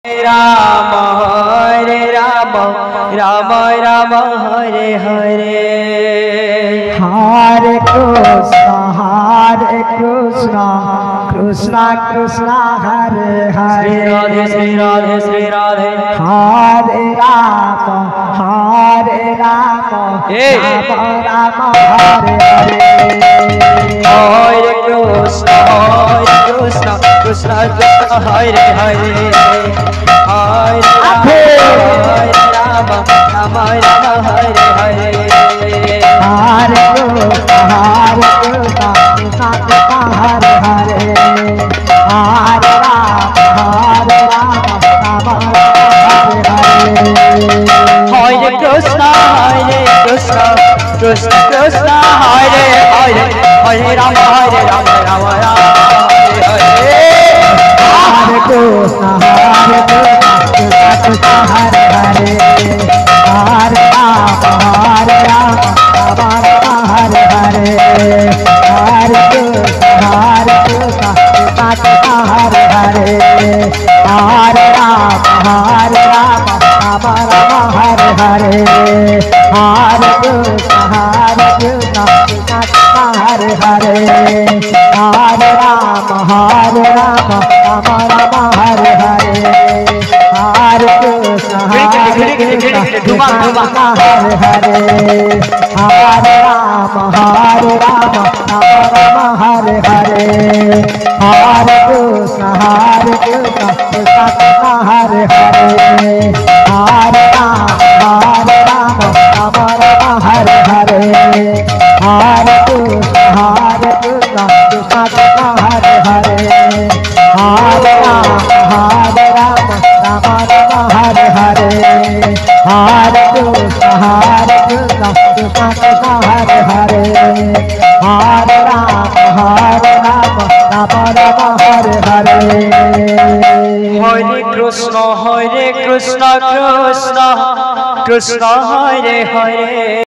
Ram Hare Ram Ram Ram Hare Hare Hare Krishna Krishna Krishna Hare Hare Shri Radhe Shri Radhe Hare Ram Ram Ram Hare Hare Hare Krishna Krishna Krishna Hare Hare Hare Ram Ram Ram Hare Hare Hare Krishna Krishna Hare Hare Hare Ram Ram Hare Hare Krishna Krishna Krishna Hare Hare Hare Ram Ram Ram Hare Hare Hare Krishna Krishna Hare Hare Hare Ram Ram Hare Hare Hare Krishna Krishna Hare Hare Hare Ram Ram Hare Hare Hare Krishna Krishna Hare Hare Hare Ram Ram Hare Hare Hare Krishna Hare Hare Hare Ram Ram Hare Hare Hare Krishna Hare Hare Hare Ram Ram Hare Hare Hare Krishna Hare Hare Hare Ram Ram Hare Hare Hare Krishna Hare Hare Hare Ram Ram Hare Hare Hare Krishna Krishna Krishna Hare Hare